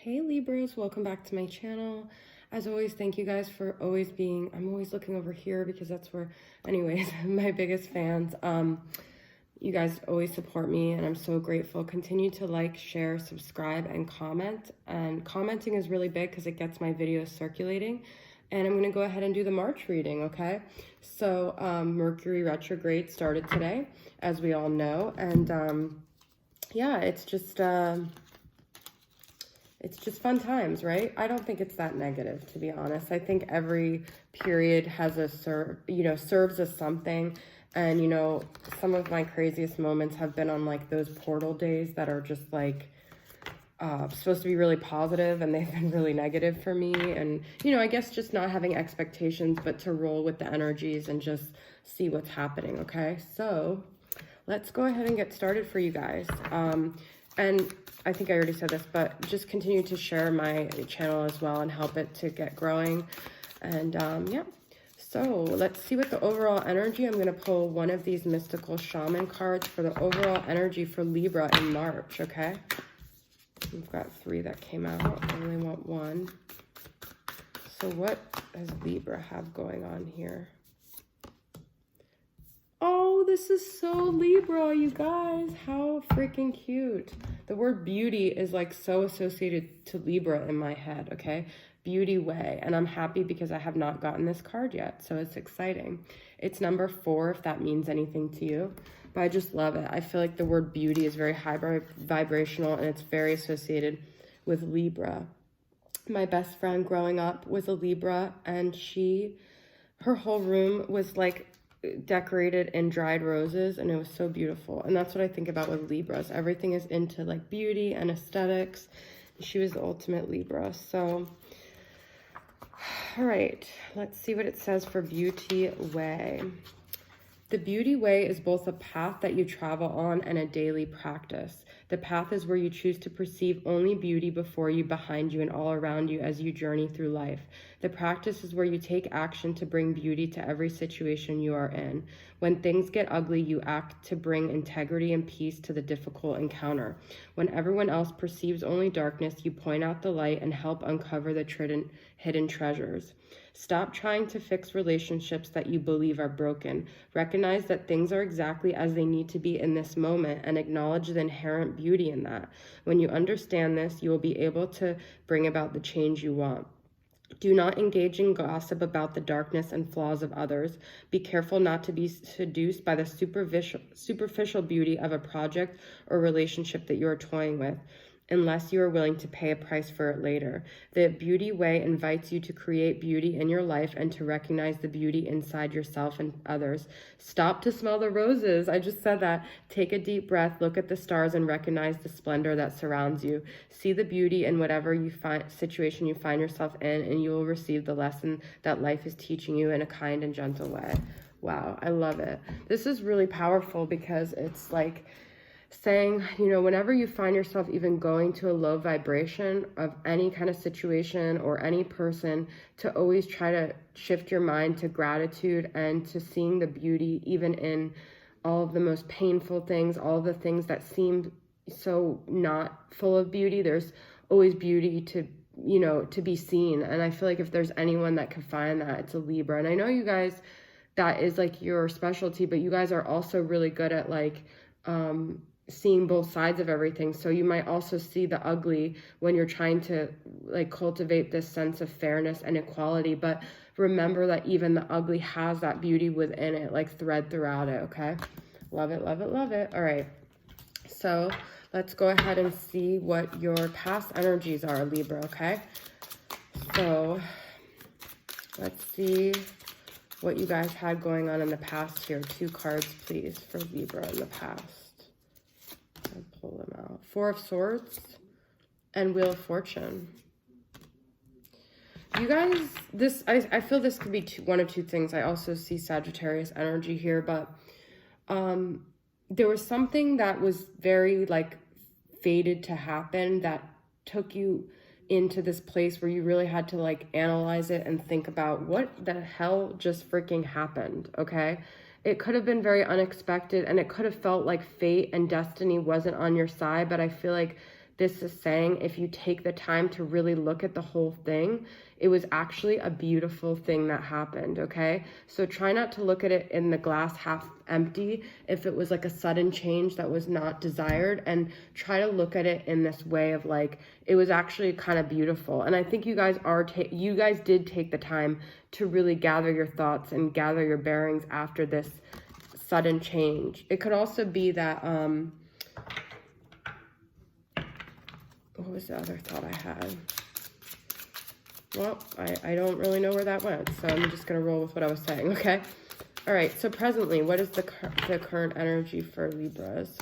Hey Libras, welcome back to my channel. As always, thank you guys for always being, I'm always looking over here because that's where, anyways, my biggest fans. You guys always support me and I'm so grateful. Continue to like, share, subscribe, and comment. And commenting is really big because it gets my videos circulating. And I'm gonna go ahead and do the March reading, okay? So Mercury retrograde started today, as we all know. And yeah, it's just fun times, right? I don't think it's that negative, to be honest. I think every period has serves as something. And, you know, some of my craziest moments have been on like those portal days that are just like supposed to be really positive, and they've been really negative for me. And, you know, I guess just not having expectations, but to roll with the energies and just see what's happening, okay? So let's go ahead and get started for you guys. And I think I already said this, but just continue to share my channel as well and help it to get growing. And yeah, so let's see what the overall energy. I'm going to pull one of these mystical shaman cards for the overall energy for Libra in March, okay? We've got 3 that came out. I only want 1. So what does Libra have going on here? Oh, this is so Libra, you guys. How freaking cute. The word beauty is like so associated to Libra in my head, okay? Beauty way. And I'm happy because I have not gotten this card yet, so it's exciting. It's number 4 if that means anything to you. But I just love it. I feel like the word beauty is very high vibrational and it's very associated with Libra. My best friend growing up was a Libra, and her whole room was like decorated in dried roses, and it was so beautiful. And that's what I think about with Libras. Everything is into like beauty and aesthetics. She was the ultimate Libra. So all right, let's see what it says for Beauty Way. The Beauty Way is both a path that you travel on and a daily practice. The path is where you choose to perceive only beauty before you, behind you, and all around you as you journey through life. The practice is where you take action to bring beauty to every situation you are in. When things get ugly, you act to bring integrity and peace to the difficult encounter. When everyone else perceives only darkness, you point out the light and help uncover the hidden treasures. Stop trying to fix relationships that you believe are broken. Recognize that things are exactly as they need to be in this moment and acknowledge the inherent beauty in that. When you understand this, you will be able to bring about the change you want. Do not engage in gossip about the darkness and flaws of others. Be careful not to be seduced by the superficial beauty of a project or relationship that you are toying with, unless you are willing to pay a price for it later. The Beauty Way invites you to create beauty in your life and to recognize the beauty inside yourself and others. Stop to smell the roses. I just said that. Take a deep breath, look at the stars, and recognize the splendor that surrounds you. See the beauty in whatever situation you find yourself in, and you will receive the lesson that life is teaching you in a kind and gentle way. Wow, I love it. This is really powerful because it's like saying, you know, whenever you find yourself even going to a low vibration of any kind of situation or any person, to always try to shift your mind to gratitude and to seeing the beauty even in all of the most painful things, all of the things that seem so not full of beauty. There's always beauty to, you know, to be seen. And I feel like if there's anyone that can find that, it's a Libra. And I know you guys, that is like your specialty, but you guys are also really good at like seeing both sides of everything. So you might also see the ugly when you're trying to like cultivate this sense of fairness and equality. But remember that even the ugly has that beauty within it, like thread throughout it, okay? Love it, love it, love it. All right, so let's go ahead and see what your past energies are, Libra, okay? So let's see what you guys had going on in the past here. 2 cards, please, for Libra in the past. I'll pull them out. 4 of Swords and Wheel of Fortune. You guys, I feel this could be one of 2 things. I also see Sagittarius energy here, but there was something that was very like fated to happen that took you into this place where you really had to like analyze it and think about what the hell just freaking happened, okay? It could have been very unexpected, and it could have felt like fate and destiny wasn't on your side, but I feel like this is saying, if you take the time to really look at the whole thing, it was actually a beautiful thing that happened, okay? So try not to look at it in the glass half empty if it was like a sudden change that was not desired, and try to look at it in this way of like, it was actually kind of beautiful. And I think you guys you guys did take the time to really gather your thoughts and gather your bearings after this sudden change. It could also be that, what was the other thought I had? Well, I don't really know where that went, so I'm just going to roll with what I was saying, okay? All right, so presently, what is the current energy for Libras?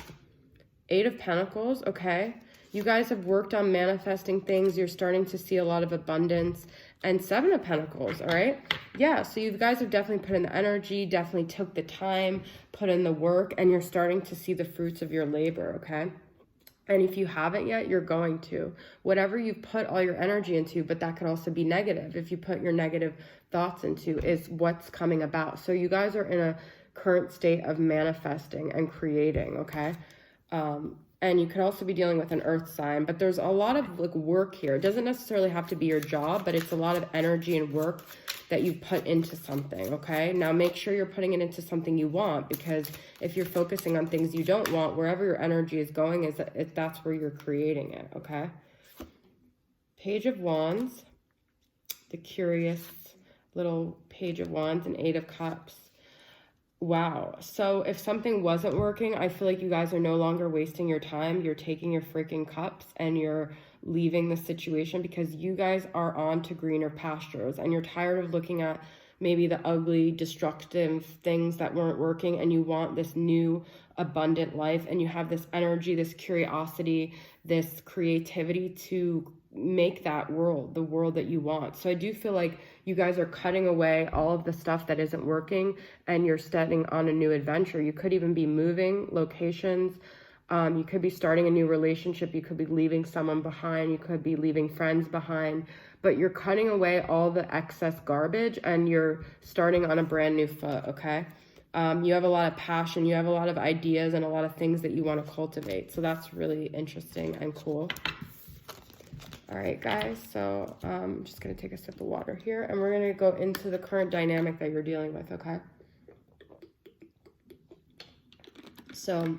8 of Pentacles, okay? You guys have worked on manifesting things. You're starting to see a lot of abundance. And 7 of Pentacles, all right? Yeah, so you guys have definitely put in the energy, definitely took the time, put in the work, and you're starting to see the fruits of your labor, okay? And if you haven't yet, you're going to. Whatever you've put all your energy into, but that could also be negative. If you put your negative thoughts into, is what's coming about. So you guys are in a current state of manifesting and creating, okay? And you could also be dealing with an earth sign, but there's a lot of like work here. It doesn't necessarily have to be your job, but it's a lot of energy and work that you put into something, okay? Now make sure you're putting it into something you want, because if you're focusing on things you don't want, wherever your energy is going, that's where you're creating it, okay? Page of Wands, the curious little Page of Wands, and 8 of Cups. Wow. So if something wasn't working, I feel like you guys are no longer wasting your time. You're taking your freaking cups and you're leaving the situation, because you guys are on to greener pastures, and you're tired of looking at maybe the ugly, destructive things that weren't working, and you want this new abundant life, and you have this energy, this curiosity, this creativity to make that world the world that you want. So I do feel like you guys are cutting away all of the stuff that isn't working, and you're starting on a new adventure. You could even be moving locations. You could be starting a new relationship. You could be leaving someone behind. You could be leaving friends behind, but you're cutting away all the excess garbage and you're starting on a brand new foot, okay? You have a lot of passion. You have a lot of ideas and a lot of things that you want to cultivate. So that's really interesting and cool. All right, guys, so I'm just going to take a sip of water here, and we're going to go into the current dynamic that you're dealing with, okay? So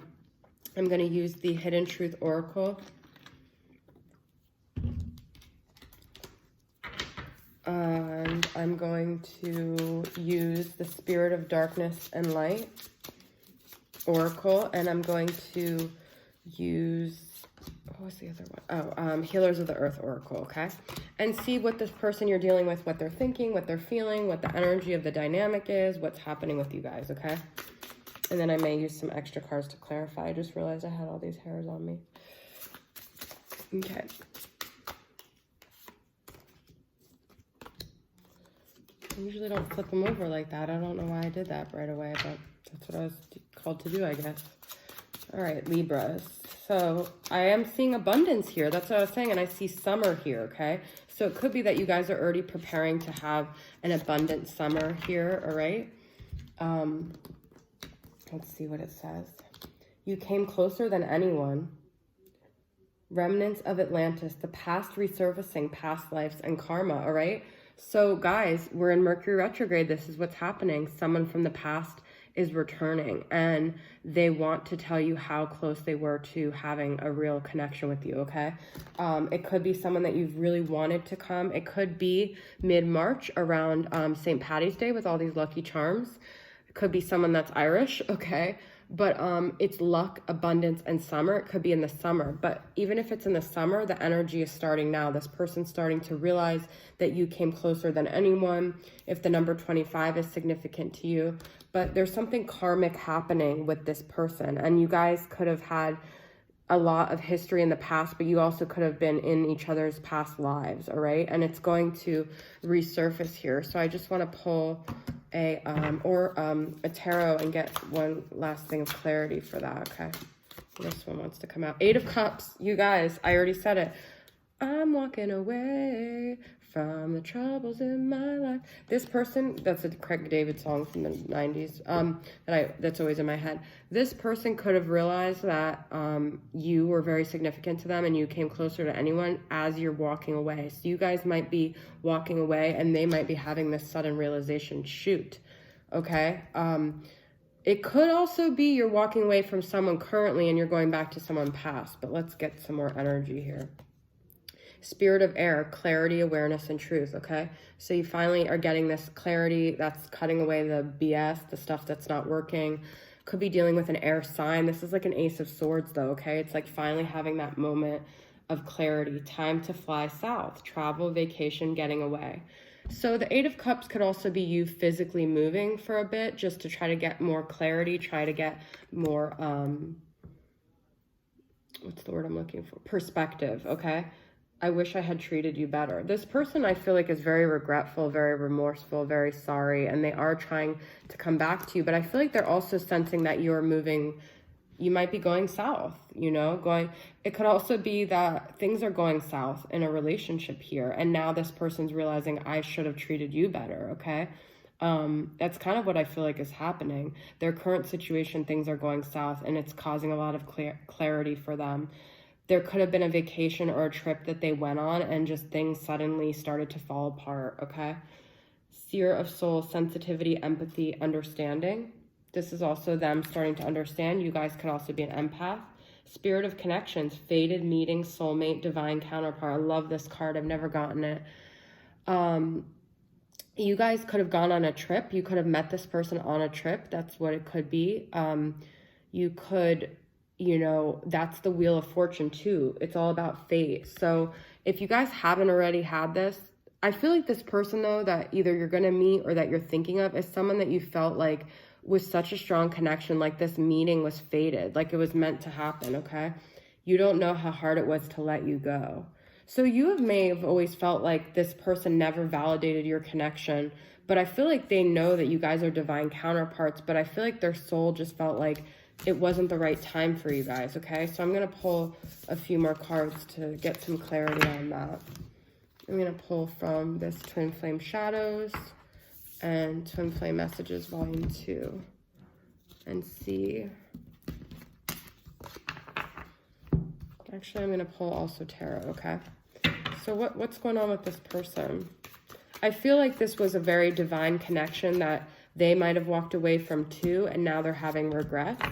I'm going to use the Hidden Truth Oracle. And I'm going to use the Spirit of Darkness and Light Oracle, and I'm going to use... what was the other one? Oh, Healers of the Earth Oracle, okay? And see what this person you're dealing with, what they're thinking, what they're feeling, what the energy of the dynamic is, what's happening with you guys, okay? And then I may use some extra cards to clarify. I just realized I had all these hairs on me. Okay. I usually don't flip them over like that. I don't know why I did that right away, but that's what I was called to do, I guess. All right, Libras. So I am seeing abundance here. That's what I was saying. And I see summer here, okay? So it could be that you guys are already preparing to have an abundant summer here, all right? Let's see what it says. You came closer than anyone. Remnants of Atlantis, the past resurfacing, past lives, and karma, all right? So guys, we're in Mercury retrograde. This is what's happening. Someone from the past is returning, and they want to tell you how close they were to having a real connection with you, okay? It could be someone that you've really wanted to come. It could be mid-March around St. Patty's Day with all these lucky charms. It could be someone that's Irish, okay? But it's luck, abundance, and summer. It could be in the summer. But even if it's in the summer, the energy is starting now. This person's starting to realize that you came closer than anyone. If the number 25 is significant to you. But there's something karmic happening with this person. And you guys could have had a lot of history in the past, but you also could have been in each other's past lives, all right? And it's going to resurface here. So I just want to pull a tarot and get one last thing of clarity for that, okay? This one wants to come out. 8 of Cups, you guys, I already said it. I'm walking away from the troubles in my life. This person, that's a Craig David song from the 90s, that's always in my head. This person could have realized that you were very significant to them and you came closer to anyone as you're walking away. So you guys might be walking away and they might be having this sudden realization, shoot, okay? It could also be you're walking away from someone currently and you're going back to someone past, but let's get some more energy here. Spirit of air, clarity, awareness, and truth, okay? So you finally are getting this clarity that's cutting away the BS, the stuff that's not working. Could be dealing with an air sign. This is like an Ace of Swords though, okay? It's like finally having that moment of clarity. Time to fly south, travel, vacation, getting away. So the Eight of Cups could also be you physically moving for a bit just to try to get more clarity, try to get more, what's the word I'm looking for? Perspective, okay? I wish I had treated you better. This person I feel like is very regretful, very remorseful, very sorry, and they are trying to come back to you, but I feel like they're also sensing that you're moving, you might be going south, you know, it could also be that things are going south in a relationship here, and now this person's realizing I should have treated you better, okay? That's kind of what I feel like is happening. Their current situation, things are going south, and it's causing a lot of clarity for them. There could have been a vacation or a trip that they went on and just things suddenly started to fall apart, okay? Seer of soul, sensitivity, empathy, understanding. This is also them starting to understand. You guys could also be an empath. Spirit of connections, fated meeting, soulmate, divine counterpart. I love this card. I've never gotten it. You guys could have gone on a trip. You could have met this person on a trip. That's what it could be. You could... You know, that's the Wheel of Fortune too. It's all about fate. So if you guys haven't already had this, I feel like this person though that either you're going to meet or that you're thinking of is someone that you felt like was such a strong connection, like this meeting was fated, like it was meant to happen, okay? You don't know how hard it was to let you go. So you may have always felt like this person never validated your connection, but I feel like they know that you guys are divine counterparts, but I feel like their soul just felt like it wasn't the right time for you guys, okay? So I'm going to pull a few more cards to get some clarity on that. I'm going to pull from this Twin Flame Shadows and Twin Flame Messages Volume 2 and see. Actually, I'm going to pull also Tarot, okay? So what's going on with this person? I feel like this was a very divine connection that they might have walked away from too, and now they're having regrets.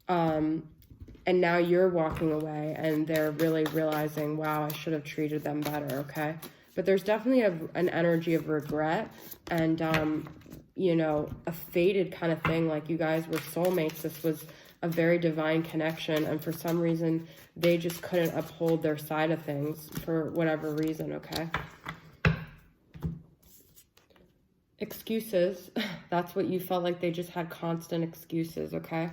And now you're walking away and they're really realizing, wow, I should have treated them better, okay? But there's definitely an energy of regret and, you know, a fated kind of thing. Like you guys were soulmates. This was a very divine connection. And for some reason, they just couldn't uphold their side of things for whatever reason, okay? Excuses. That's what you felt like. They just had constant excuses, okay?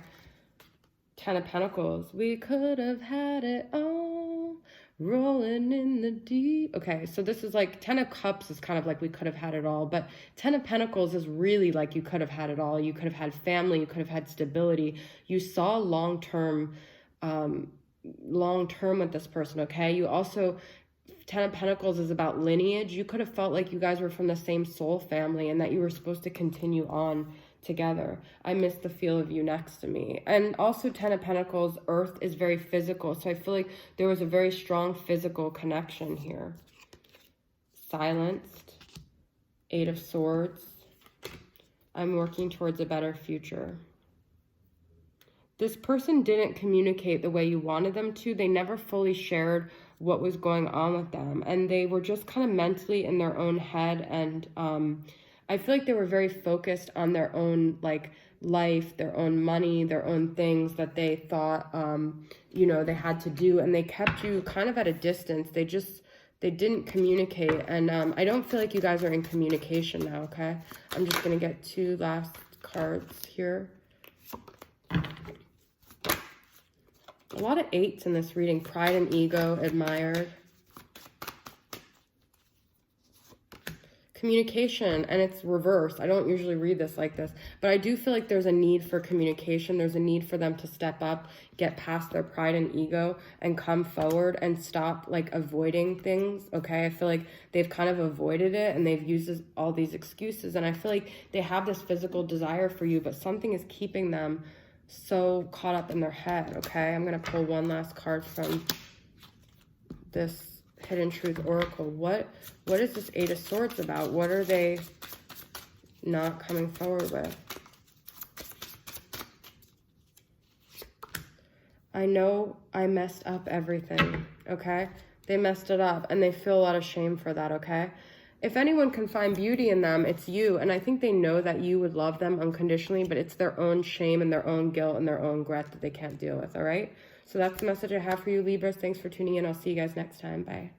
Ten of Pentacles. We could have had it all, rolling in the deep. Okay, so this is like Ten of Cups is kind of like we could have had it all, but Ten of Pentacles is really like you could have had it all. You could have had family. You could have had stability. You saw long-term with this person, okay? You also... Ten of Pentacles is about lineage. You could have felt like you guys were from the same soul family and that you were supposed to continue on together. I miss the feel of you next to me. And also Ten of Pentacles, Earth is very physical. So I feel like there was a very strong physical connection here. Silenced. Eight of Swords. I'm working towards a better future. This person didn't communicate the way you wanted them to. They never fully shared what was going on with them. And they were just kind of mentally in their own head. And I feel like they were very focused on their own like life, their own money, their own things that they thought, you know, they had to do. And they kept you kind of at a distance. They didn't communicate. And I don't feel like you guys are in communication now, okay? I'm just going to get two last cards here. A lot of eights in this reading. Pride and ego, admired. communication, and it's reversed. I don't usually read this like this, but I do feel like there's a need for communication. There's a need for them to step up, get past their pride and ego, and come forward and stop like avoiding things. Okay, I feel like they've kind of avoided it and they've used all these excuses, and I feel like they have this physical desire for you, but something is keeping them so caught up in their head. Okay, I'm gonna pull one last card from this Hidden Truth Oracle. What is this Eight of Swords about? What are they not coming forward with? I know I messed up everything, okay? They messed it up and they feel a lot of shame for that, okay? If anyone can find beauty in them, it's you. And I think they know that you would love them unconditionally, but it's their own shame and their own guilt and their own regret that they can't deal with, all right? So that's the message I have for you, Libras. Thanks for tuning in. I'll see you guys next time. Bye.